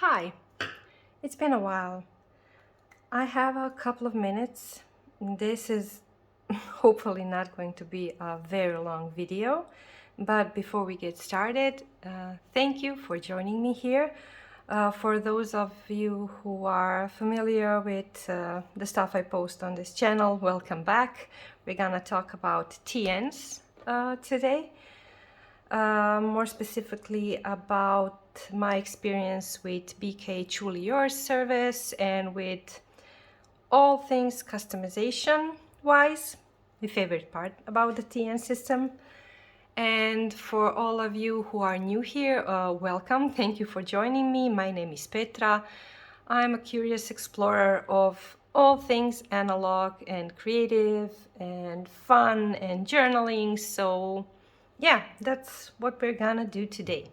Hi, it's been a while. I have a couple of minutes. This is hopefully not going to be a very long video, but before we get started, thank you for joining me here. For those of you who are familiar with the stuff I post on this channel, welcome back. We're gonna talk about TNs today. More specifically about my experience with BK Truly Yours service and with all things customization wise, my favorite part about the TN system. And for all of you who are new here, welcome. Thank you for joining me. My name is Petra. I'm a curious explorer of all things analog and creative and fun and journaling. So yeah, that's what we're gonna do today.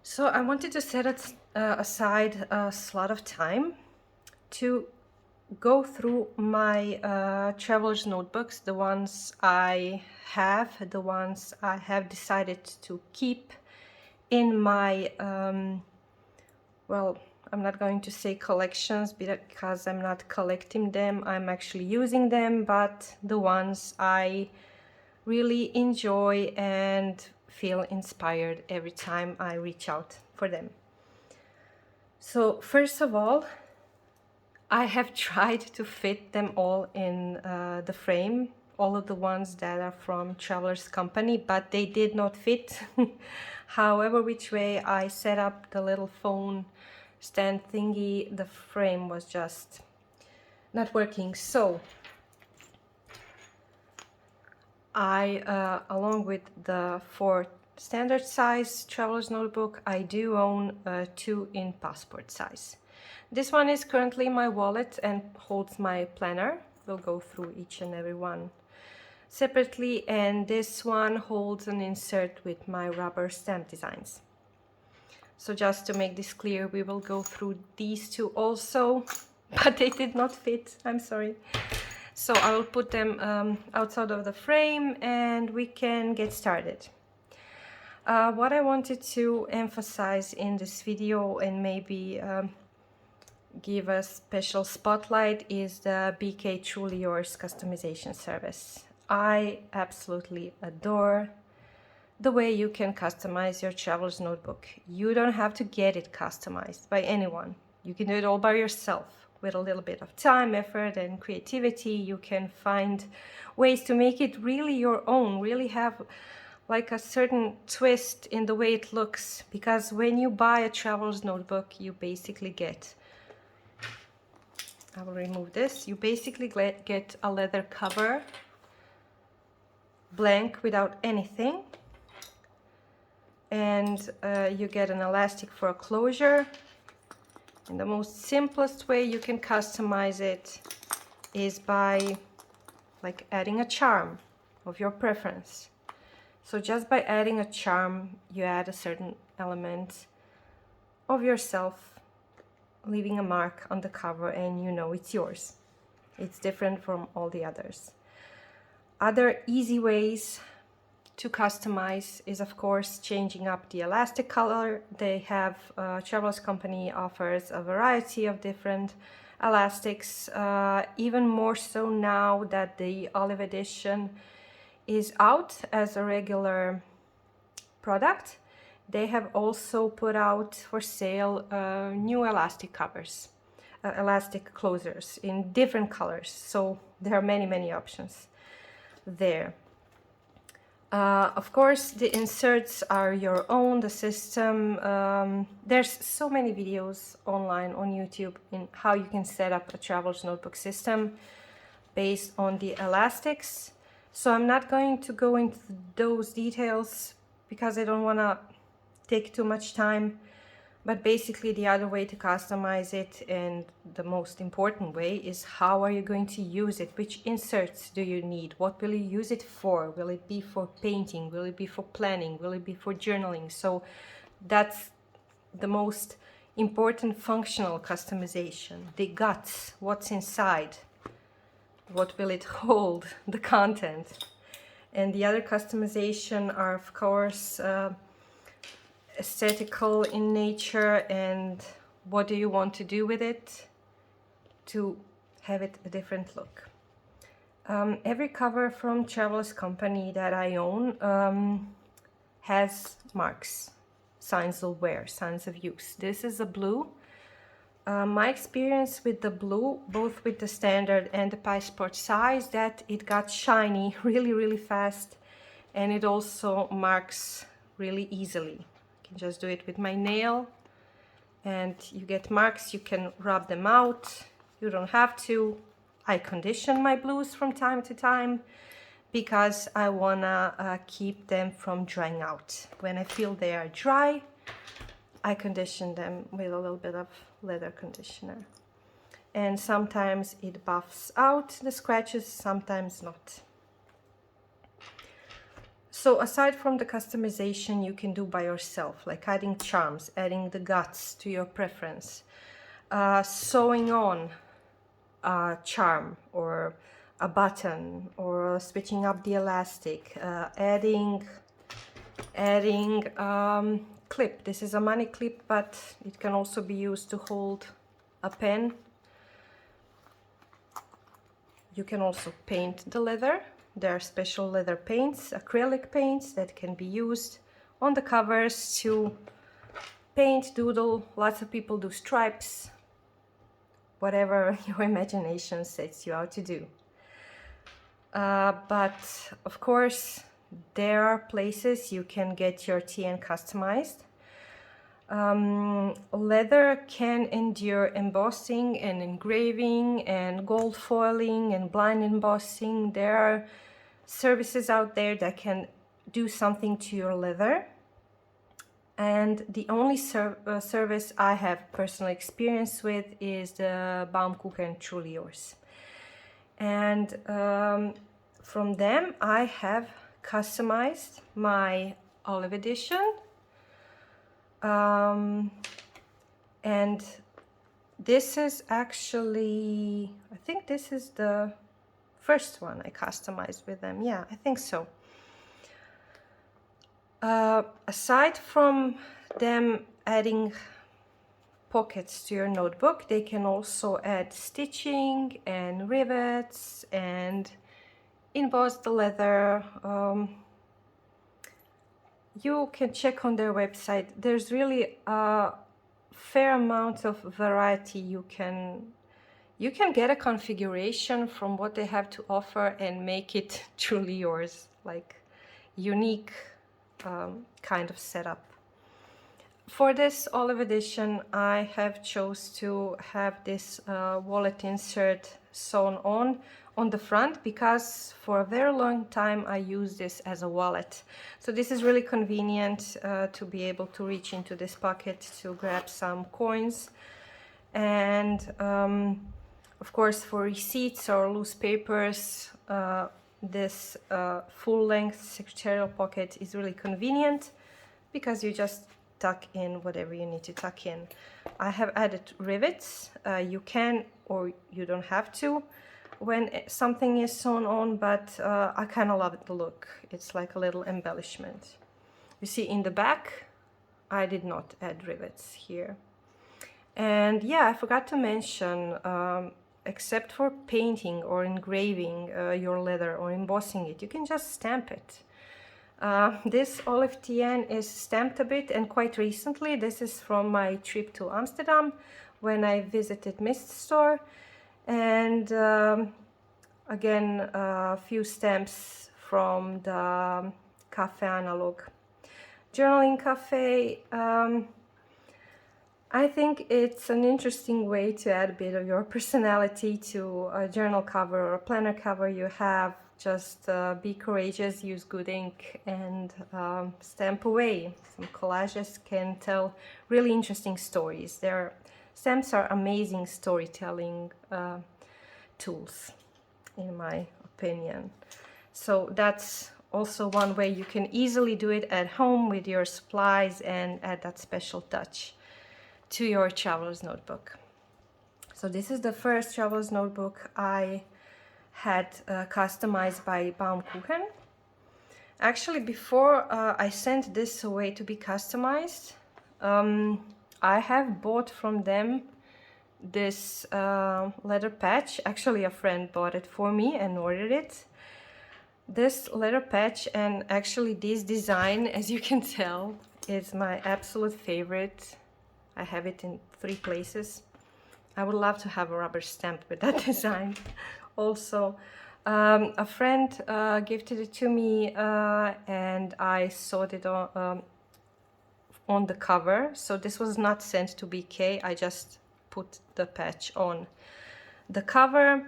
So I wanted to set aside a slot of time to go through my traveler's notebooks, the ones I have, the ones I have decided to keep in my, well, I'm not going to say collections because I'm not collecting them, I'm actually using them, but the ones I really enjoy and feel inspired every time I reach out for them. So first of all, I have tried to fit them all in the frame, all of the ones that are from Travelers Company, but they did not fit. However, which way I set up the little phone stand thingy, the frame was just not working. So I, along with the 4 standard size Traveler's notebook, I do own 2 in passport size. This one is currently in my wallet and holds my planner. We'll go through each and every one separately, and this one holds an insert with my rubber stamp designs. So just to make this clear, we will go through these 2 also, but they did not fit, I'm sorry. So I will put them outside of the frame and we can get started. What I wanted to emphasize in this video and maybe give a special spotlight is the BK Truly Yours customization service. I absolutely adore the way you can customize your traveler's notebook. You don't have to get it customized by anyone. You can do it all by yourself. With a little bit of time, effort, and creativity, you can find ways to make it really your own, really have like a certain twist in the way it looks. Because when you buy a traveler's notebook, you basically get, I will remove this, you basically get a leather cover, blank without anything, and you get an elastic for a closure. And the most simplest way you can customize it is by like adding a charm of your preference. So just by adding a charm, you add a certain element of yourself, leaving a mark on the cover, and you know it's yours. It's different from all the others. Other easy ways to customize is of course changing up the elastic color. They have, Travelers Company offers a variety of different elastics, even more so now that the olive edition is out as a regular product. They have also put out for sale new elastic covers, elastic closers in different colors, so there are many options there. Of course, the inserts are your own, the system. There's so many videos online on YouTube in how you can set up a traveler's notebook system based on the elastics. So I'm not going to go into those details because I don't want to take too much time. But basically the other way to customize it, and the most important way, is how are you going to use it? Which inserts do you need? What will you use it for? Will it be for painting? Will it be for planning? Will it be for journaling? So that's the most important functional customization. The guts, what's inside? What will it hold? The content. And the other customization are of course aesthetical in nature and what do you want to do with it to have it a different look. Every cover from Travelers Company that I own has marks, signs of wear, signs of use. This is a blue. My experience with the blue, both with the standard and the passport size, that it got shiny really fast, and it also marks really easily. I can just do it with my nail and you get marks. You can rub them out, you don't have to. I condition my blues from time to time because I wanna keep them from drying out. When I feel they are dry, I condition them with a little bit of leather conditioner. And sometimes it buffs out the scratches, sometimes not. So aside from the customization you can do by yourself, like adding charms, adding the guts to your preference, sewing on a charm or a button, or switching up the elastic, adding clip. This is a money clip, but it can also be used to hold a pen. You can also paint the leather. There are special leather paints, acrylic paints, that can be used on the covers to paint, doodle. Lots of people do stripes, whatever your imagination sets you out to do. But of course, there are places you can get your TN customized. Leather can endure embossing and engraving and gold foiling and blind embossing. There are services out there that can do something to your leather. And the only service I have personal experience with is the Baum-Kuchen Truly Yours. And from them I have customized my olive edition. And this is actually, I think this is the first one I customized with them. Yeah, I think so. Aside from them adding pockets to your notebook, they can also add stitching and rivets and emboss the leather. You can check on their website. There's really a fair amount of variety. You can get a configuration from what they have to offer and make it truly yours, like unique kind of setup. For this olive edition, I have chose to have this wallet insert sewn on the front, because for a very long time I used this as a wallet. So this is really convenient to be able to reach into this pocket to grab some coins. And of course, for receipts or loose papers, this full-length secretarial pocket is really convenient, because you just tuck in whatever you need to tuck in. I have added rivets. You can, or you don't have to, when something is sewn on, but I kind of love the look. It's like a little embellishment. You see in the back, I did not add rivets here. And yeah, I forgot to mention, except for painting or engraving your leather or embossing it, you can just stamp it. This olive TN is stamped a bit, and quite recently. This is from my trip to Amsterdam when I visited Mist Store. And again, a few stamps from the Cafe Analog Journaling Cafe. I think it's an interesting way to add a bit of your personality to a journal cover or a planner cover you have. Just be courageous, use good ink, and stamp away. Some collages can tell really interesting stories. Stamps are amazing storytelling tools, in my opinion. So that's also one way you can easily do it at home with your supplies and add that special touch to your traveler's notebook. So this is the first traveler's notebook I had customized by Baum-Kuchen. Actually, before I sent this away to be customized, I have bought from them this leather patch. Actually, a friend bought it for me and ordered it. This leather patch, and actually this design, as you can tell, is my absolute favorite. I have it in 3 places. I would love to have a rubber stamp with that design. Also, a friend gifted it to me and I sewed it on the cover. So this was not sent to BK, I just put the patch on the cover.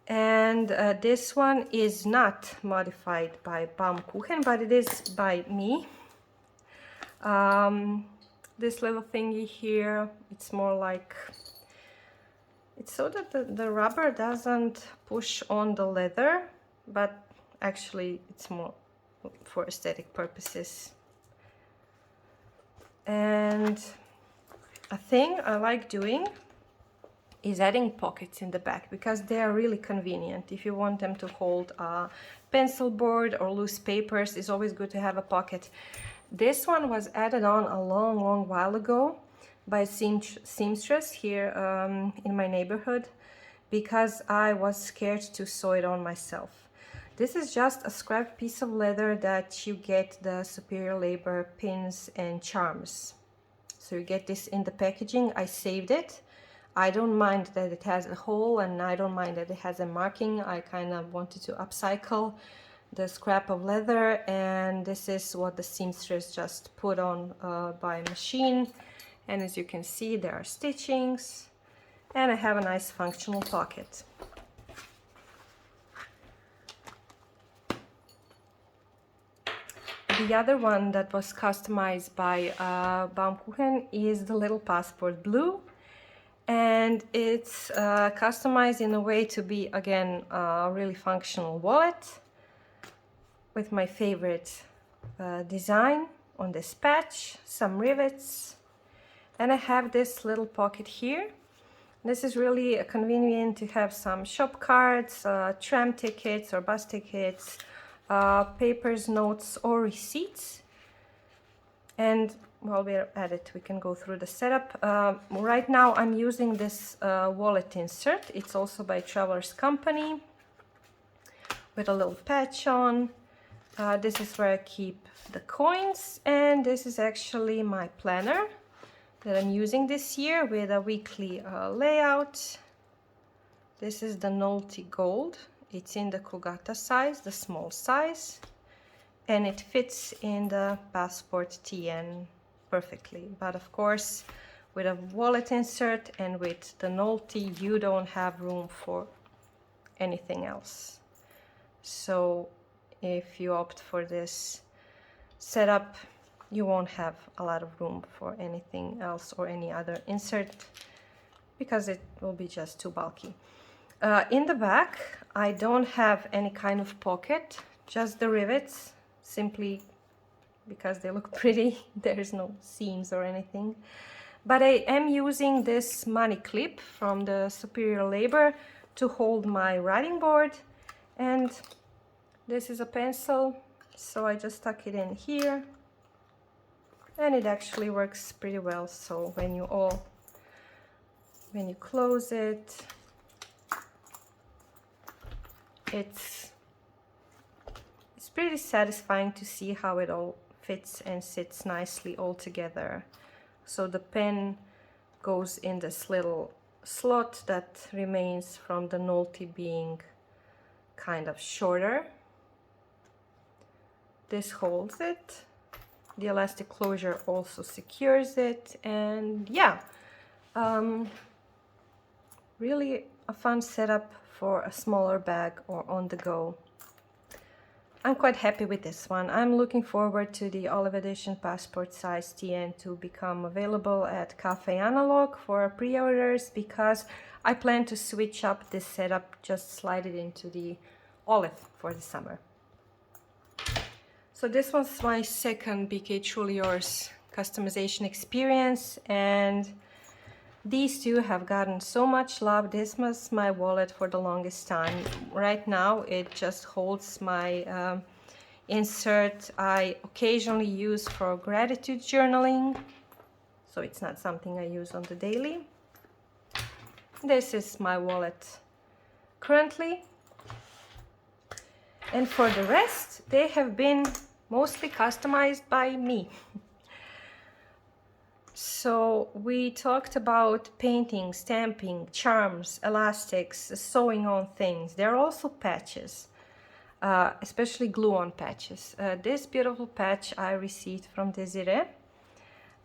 And this one is not modified by Baum-Kuchen, but it is by me. This little thingy here, it's more like, it's so that the rubber doesn't push on the leather, but actually it's more for aesthetic purposes. And a thing I like doing is adding pockets in the back, because they are really convenient. If you want them to hold a pencil board or loose papers, it's always good to have a pocket. This one was added on a long while ago by a seamstress here in my neighborhood, because I was scared to sew it on myself. This is just a scrap piece of leather that you get the superior labor pins and charms. So you get this in the packaging. I saved it. I don't mind that it has a hole, and I don't mind that it has a marking. I kind of wanted to upcycle the scrap of leather, and this is what the seamstress just put on by machine. And as you can see, there are stitchings, and I have a nice functional pocket. The other one that was customized by Baum-Kuchen is the little passport blue. And it's customized in a way to be, again, a really functional wallet with my favorite design on this patch, some rivets, and I have this little pocket here. This is really convenient to have some shop cards, tram tickets or bus tickets, papers, notes, or receipts. And while we're at it, we can go through the setup. Right now I'm using this wallet insert. It's also by Travelers Company with a little patch on. This is where I keep the coins, and this is actually my planner that I'm using this year with a weekly layout. This is the Nolte Gold. It's in the Kugata size, the small size, and it fits in the Passport TN perfectly. But of course, with a wallet insert and with the Nolte, you don't have room for anything else. So if you opt for this setup, you won't have a lot of room for anything else or any other insert, because it will be just too bulky. In the back, I don't have any kind of pocket, just the rivets, simply because they look pretty. There's no seams or anything. But I am using this money clip from the Superior Labor to hold my writing board, and this is a pencil, so I just tuck it in here, and it actually works pretty well. So when you close it, it's pretty satisfying to see how it all fits and sits nicely all together. So the pen goes in this little slot that remains from the Nolte being kind of shorter. This holds it. The elastic closure also secures it, and yeah, really a fun setup for a smaller bag or on the go. I'm quite happy with this one. I'm looking forward to the Olive Edition Passport size TN to become available at Cafe Analog for pre-orders, because I plan to switch up this setup, just slide it into the Olive for the summer. So this was my second BK Truly Yours customization experience, and these two have gotten so much love. This was my wallet for the longest time. Right now it just holds my insert I occasionally use for gratitude journaling. so it's not something I use on the daily. This is my wallet currently. And for the rest, they have been mostly customized by me. So we talked about painting, stamping, charms, elastics, sewing on things. There are also patches, especially glue-on patches. This beautiful patch I received from Desiree.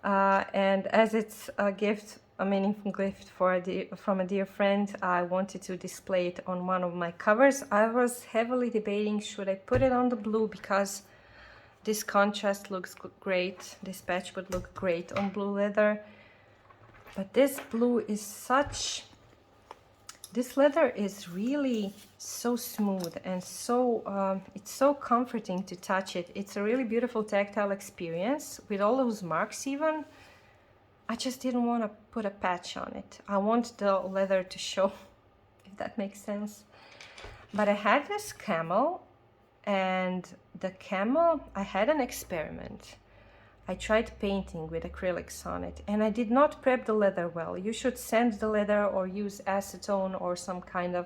And as it's a gift, a meaningful gift from a dear friend, I wanted to display it on one of my covers. I was heavily debating, should I put it on the blue, because this contrast looks great. This patch would look great on blue leather. But this blue is such... This leather is really so smooth and so it's so comforting to touch it. It's a really beautiful tactile experience with all those marks even. I just didn't want to put a patch on it. I want the leather to show, if that makes sense. But I had this camel, and the camel, I had an experiment. I tried painting with acrylics on it, and I did not prep the leather well. You should sand the leather or use acetone or some kind of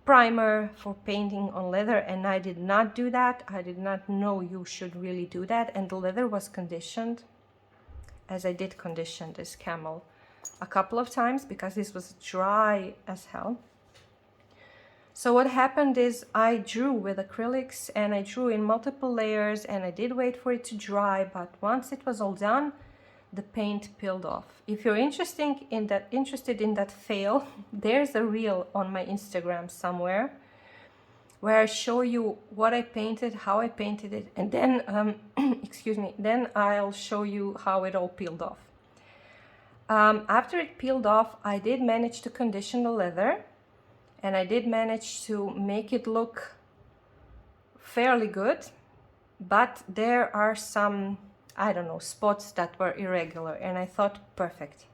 primer for painting on leather, and I did not do that. I did not know you should really do that, and the leather was conditioned, as I did condition this camel a couple of times because this was dry as hell. So what happened is I drew with acrylics, and I drew in multiple layers, and I did wait for it to dry, but once it was all done, the paint peeled off. If you're interested in that fail, there's a reel on my Instagram somewhere where I show you what I painted, how I painted it, and then, excuse me, then I'll show you how it all peeled off. After it peeled off, I did manage to condition the leather, and I did manage to make it look fairly good, but there are some, I don't know, spots that were irregular, and I thought, perfect.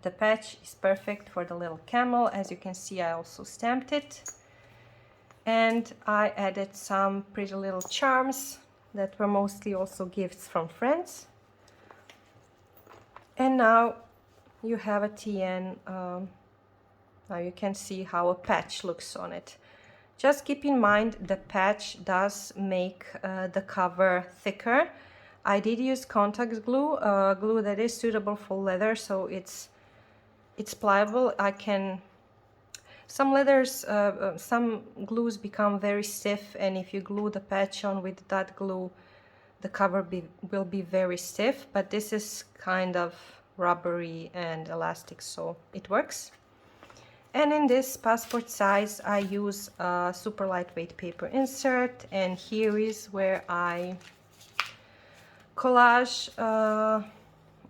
The patch is perfect for the little camel. As you can see, I also stamped it, and I added some pretty little charms that were mostly also gifts from friends. And now you have a TN. Now you can see how a patch looks on it. Just keep in mind the patch does make the cover thicker. I did use contact glue, glue that is suitable for leather, so it's pliable. Some leathers, some glues become very stiff, and if you glue the patch on with that glue, the cover will be very stiff, but this is kind of rubbery and elastic, so it works. And in this passport size, I use a super lightweight paper insert, and here is where I collage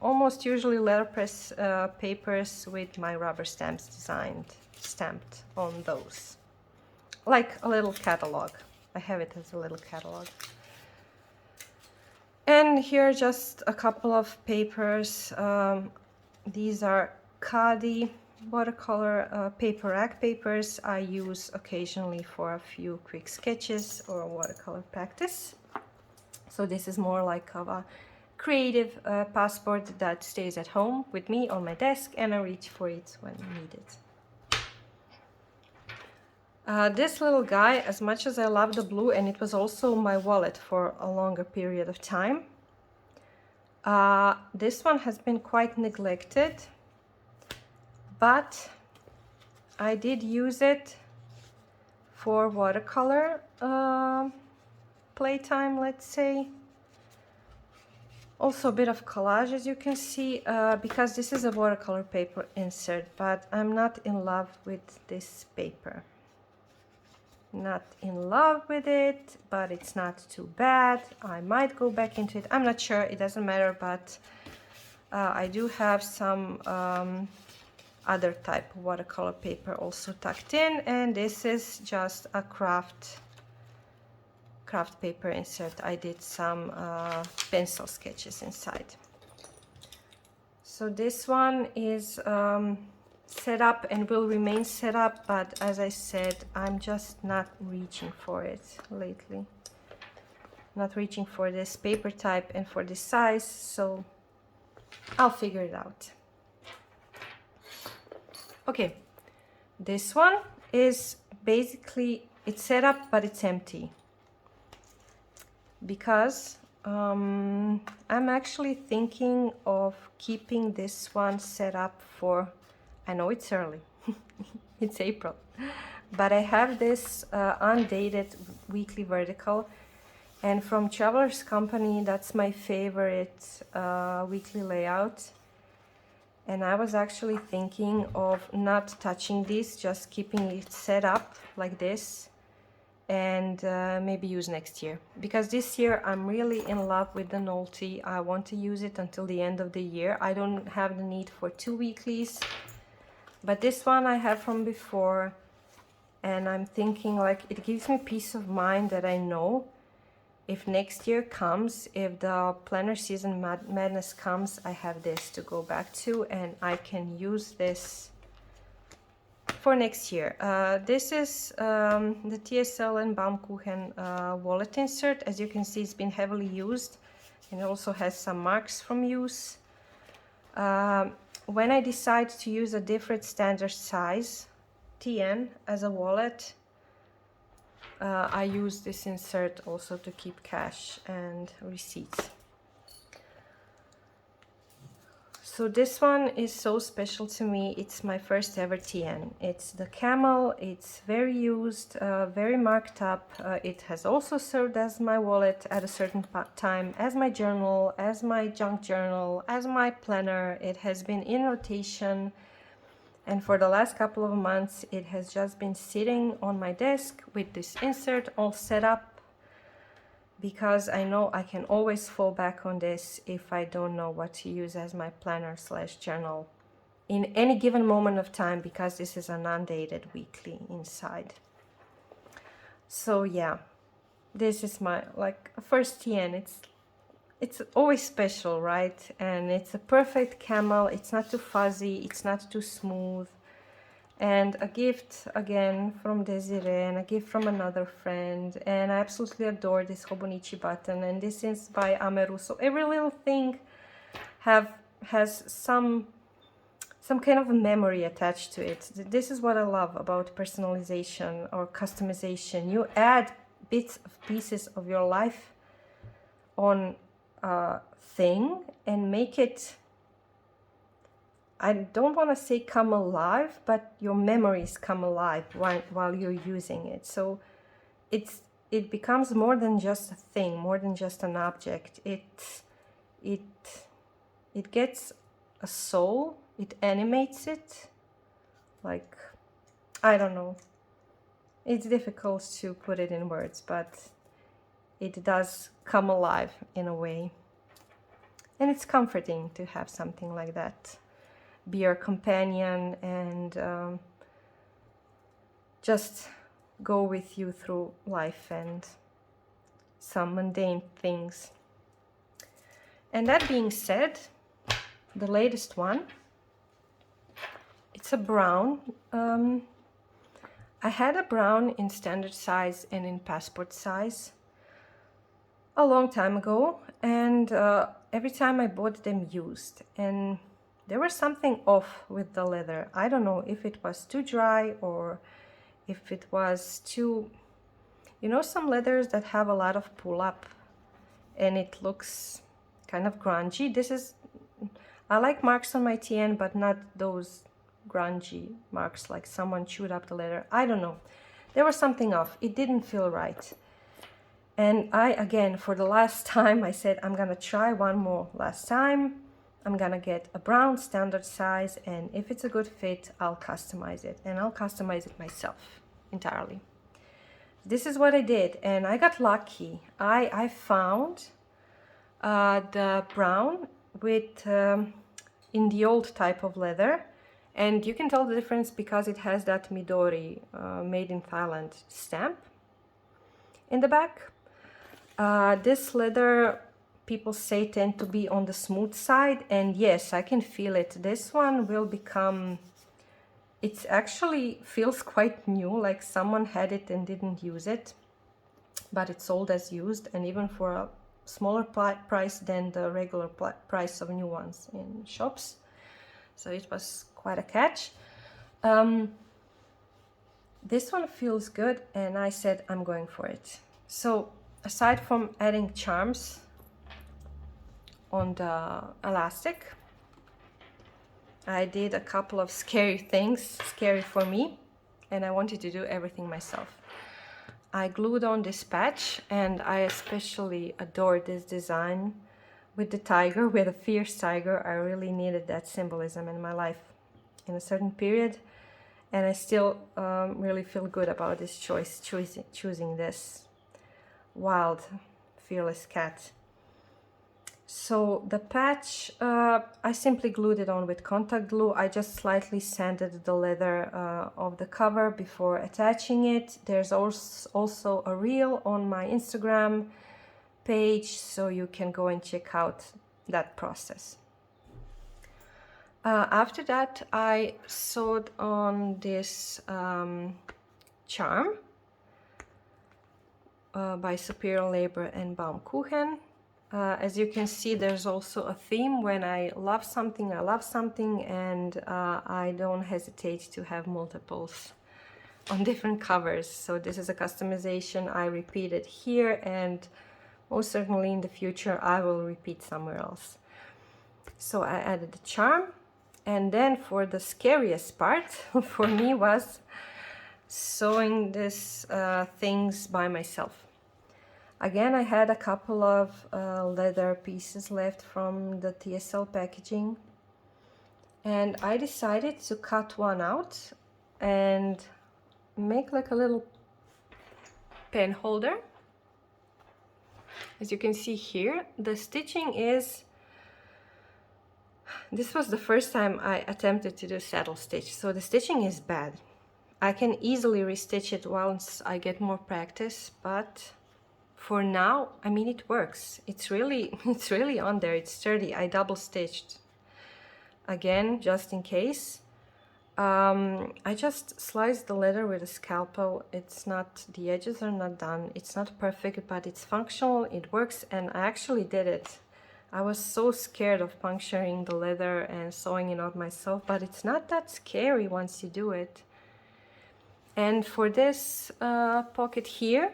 almost usually letterpress papers with my rubber stamps stamped on those, like a little catalog. I have it as a little catalog. And here are just a couple of papers. These are Khadi watercolor paper rack papers I use occasionally for a few quick sketches or watercolor practice. So this is more like of a creative passport that stays at home with me on my desk, and I reach for it when needed. This little guy, as much as I love the blue, and it was also my wallet for a longer period of time, this one has been quite neglected, but I did use it for watercolor playtime, let's say. Also a bit of collage, as you can see, because this is a watercolor paper insert, but I'm not in love with this paper. Not in love with it, but it's not too bad. I might go back into it. I'm not sure, it doesn't matter, but I do have some other type of watercolor paper also tucked in, and this is just a craft paper insert. I did some pencil sketches inside. So this one is set up and will remain set up, but as I said, I'm just not reaching for it lately. Not reaching for this paper type and for this size, so I'll figure it out. Okay, this one is basically, it's set up, but it's empty. Because I'm actually thinking of keeping this one set up for, I know it's early, it's April, but I have this undated weekly vertical, and from Travelers Company, that's my favorite weekly layout. And I was actually thinking of not touching this, just keeping it set up like this, and maybe use next year, because this year I'm really in love with the Nolte. I want to use it until the end of the year. I don't have the need for 2 weeklies, but this one I have from before, and I'm thinking like it gives me peace of mind that I know if next year comes, if the planner season madness comes, I have this to go back to, and I can use this for next year. This is the TSL and Baum-Kuchen wallet insert. As you can see, it's been heavily used, and it also has some marks from use. When I decide to use a different standard size TN as a wallet, I use this insert also to keep cash and receipts. So this one is so special to me. It's my first ever TN. It's the camel. It's very used, very marked up. It has also served as my wallet at a certain time, as my journal, as my junk journal, as my planner. It has been in rotation, and for the last couple of months it has just been sitting on my desk with this insert all set up, because I know I can always fall back on this if I don't know what to use as my planner slash journal in any given moment of time, because this is an undated weekly inside. So yeah, this is my like first TN. It's always special, right? And it's a perfect camel. It's not too fuzzy, it's not too smooth. And a gift again from Desiree, and a gift from another friend. And I absolutely adore this Hobonichi button, and this is by Ameru. So every little thing has some kind of a memory attached to it. This is what I love about personalization or customization. You add bits of pieces of your life on a thing and make it, I don't want to say come alive, but your memories come alive while you're using it. So it becomes more than just a thing, more than just an object. It gets a soul. It animates it. Like, I don't know. It's difficult to put it in words, but it does come alive in a way. And it's comforting to have something like that be your companion and just go with you through life and some mundane things. And that being said, the latest one, it's a brown. I had a brown in standard size and in passport size a long time ago, and every time I bought them used, and there was something off with the leather. I don't know if it was too dry or if it was too, you know, some leathers that have a lot of pull up and it looks kind of grungy. This is, I like marks on my TN, but not those grungy marks like someone chewed up the leather. I don't know. There was something off. It didn't feel right. And I, again, for the last time, I said, I'm gonna try one more last time. I'm gonna get a brown standard size, and if it's a good fit, I'll customize it, and I'll customize it myself entirely. This is what I did, and I got lucky. I found the brown with in the old type of leather, and you can tell the difference because it has that Midori made in Thailand stamp in the back. This leather, people say, tend to be on the smooth side, and yes, I can feel it. This one will become, it actually feels quite new, like someone had it and didn't use it, but it's sold as used, and even for a smaller price than the regular price of new ones in shops. So it was quite a catch. This one feels good, and I said I'm going for it. So aside from adding charms on the elastic, I did a couple of scary things, scary for me, and I wanted to do everything myself. I glued on this patch, and I especially adore this design with the tiger, with a fierce tiger. I really needed that symbolism in my life in a certain period, and I still really feel good about this choice, choosing this wild, fearless cat. So the patch, I simply glued it on with contact glue. I just slightly sanded the leather of the cover before attaching it. There's also a reel on my Instagram page, so you can go and check out that process. After that, I sewed on this charm by Superior Labor and Baum-Kuchen. As you can see, there's also a theme. When I love something, and I don't hesitate to have multiples on different covers. So this is a customization I repeated here, and most certainly in the future I will repeat somewhere else. So I added the charm, and then for the scariest part for me was sewing these things by myself. Again, I had a couple of leather pieces left from the TSL packaging, and I decided to cut one out and make like a little pen holder. As you can see here, the stitching is, this was the first time I attempted to do saddle stitch, so the stitching is bad. I can easily restitch it once I get more practice, but for now, I mean, it works. It's really on there. It's sturdy. I double stitched again, just in case. I just sliced the leather with a scalpel. It's not, the edges are not done. It's not perfect, but it's functional. It works, and I actually did it. I was so scared of puncturing the leather and sewing it out myself, but it's not that scary once you do it. And for this pocket here,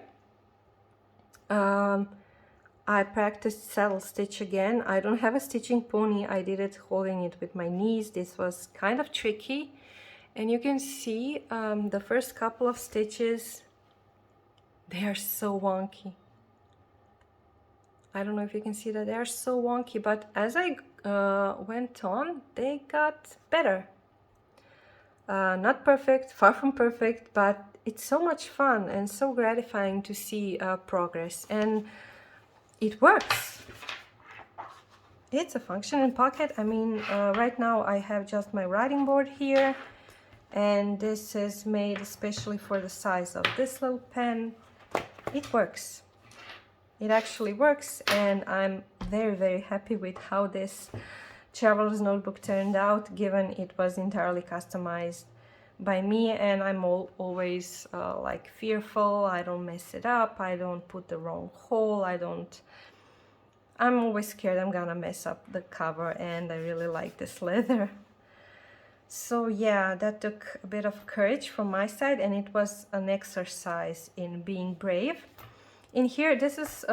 I practiced saddle stitch again. I don't have a stitching pony. I did it holding it with my knees. This was kind of tricky, and you can see the first couple of stitches, they are so wonky. I don't know if you can see that. They are so wonky, but as I went on, they got better. Not perfect, far from perfect, but it's so much fun and so gratifying to see progress, and it works. It's a functioning pocket. I mean, right now I have just my writing board here, and this is made especially for the size of this little pen. It works. It actually works, and I'm very happy with how this traveler's notebook turned out, given it was entirely customized by me, and I'm always like fearful. I don't mess it up, I don't put the wrong hole, I'm always scared I'm gonna mess up the cover, and I really like this leather. So yeah, that took a bit of courage from my side, and it was an exercise in being brave. In here, this is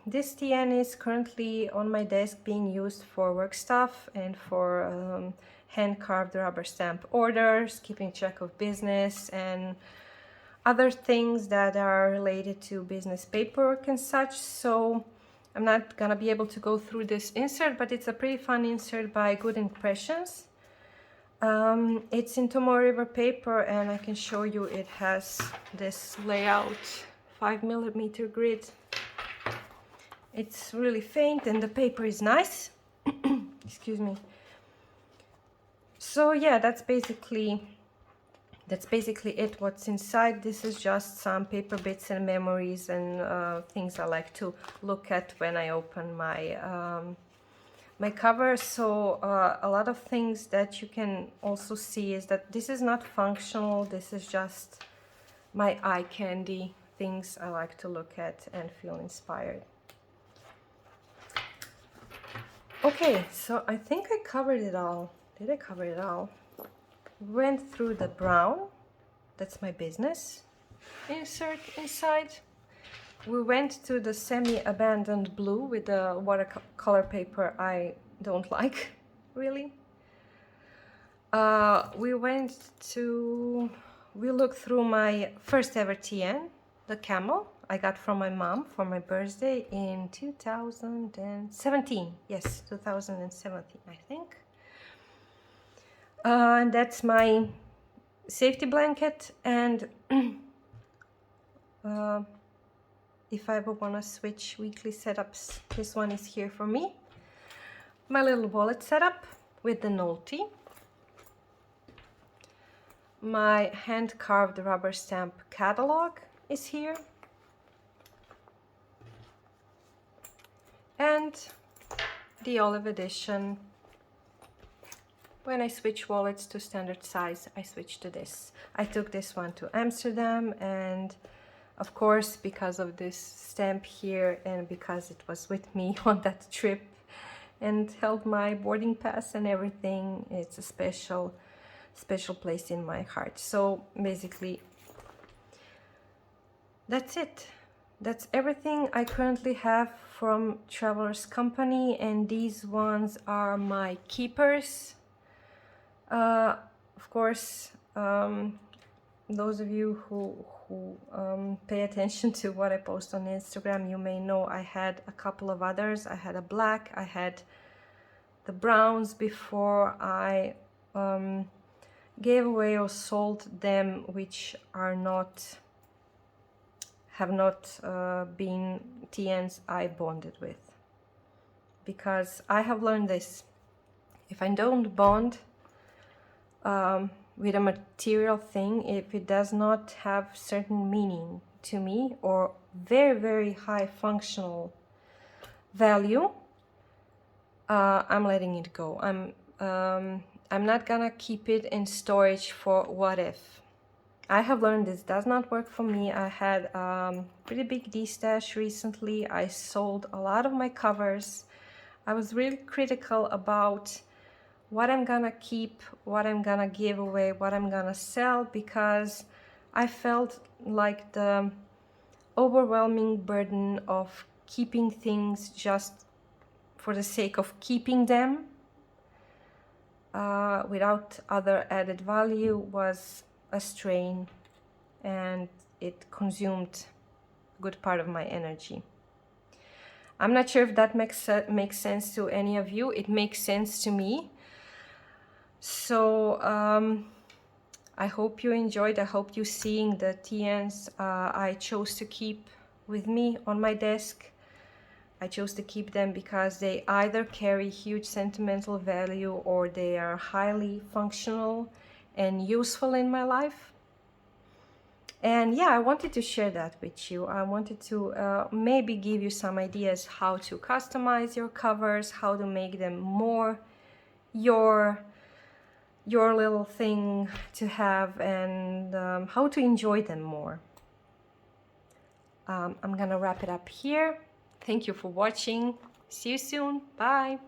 this TN is currently on my desk being used for work stuff and for hand-carved rubber stamp orders, keeping track of business and other things that are related to business paperwork and such. So I'm not gonna be able to go through this insert, but it's a pretty fun insert by Good InkPressions. It's in Tomoe River paper, and I can show you it has this layout 5mm grid. It's really faint and the paper is nice. Excuse me. So yeah, that's basically it. What's inside, this is just some paper bits and memories and things I like to look at when I open my my cover. So a lot of things that you can also see is that this is not functional. This is just my eye candy, things I like to look at and feel inspired. Okay, so I think I covered it all. Did I cover it all? Went through the brown. That's my business. Insert inside. We went to the semi-abandoned blue with the watercolor paper I don't like, really. We looked through my first ever TN, the camel I got from my mom for my birthday in 2017. Yes, 2017, I think. And that's my safety blanket. And if I ever want to switch weekly setups, this one is here for me. My little wallet setup with the Nolte. My hand-carved rubber stamp catalog is here. And the olive edition. When I switch wallets to standard size, I switch to this. I took this one to Amsterdam, and of course, because of this stamp here and because it was with me on that trip and held my boarding pass and everything, it's a special place in my heart. So basically, that's it. That's everything I currently have from Travelers Company, and these ones are my keepers. Of course, those of you who pay attention to what I post on Instagram, you may know I had a couple of others. I had a black, I had the browns before I gave away or sold them, which are have not been TNs I bonded with. Because I have learned this: if I don't bond with a material thing, if it does not have certain meaning to me or very high functional value, I'm letting it go. I'm not gonna keep it in storage for what if. I have learned this does not work for me. I had a pretty big de-stash recently. I sold a lot of my covers. I was really critical about what I'm gonna keep, what I'm gonna give away, what I'm gonna sell, because I felt like the overwhelming burden of keeping things just for the sake of keeping them without other added value was a strain, and it consumed a good part of my energy. I'm not sure if that makes sense to any of you. It makes sense to me. So I hope you enjoyed. I hope you're seeing the TNs I chose to keep with me on my desk. I chose to keep them because they either carry huge sentimental value or they are highly functional and useful in my life. And yeah, I wanted to share that with you. I wanted to maybe give you some ideas how to customize your covers, how to make them more your little thing to have, and how to enjoy them more. I'm gonna wrap it up here. Thank you for watching. See you soon. Bye.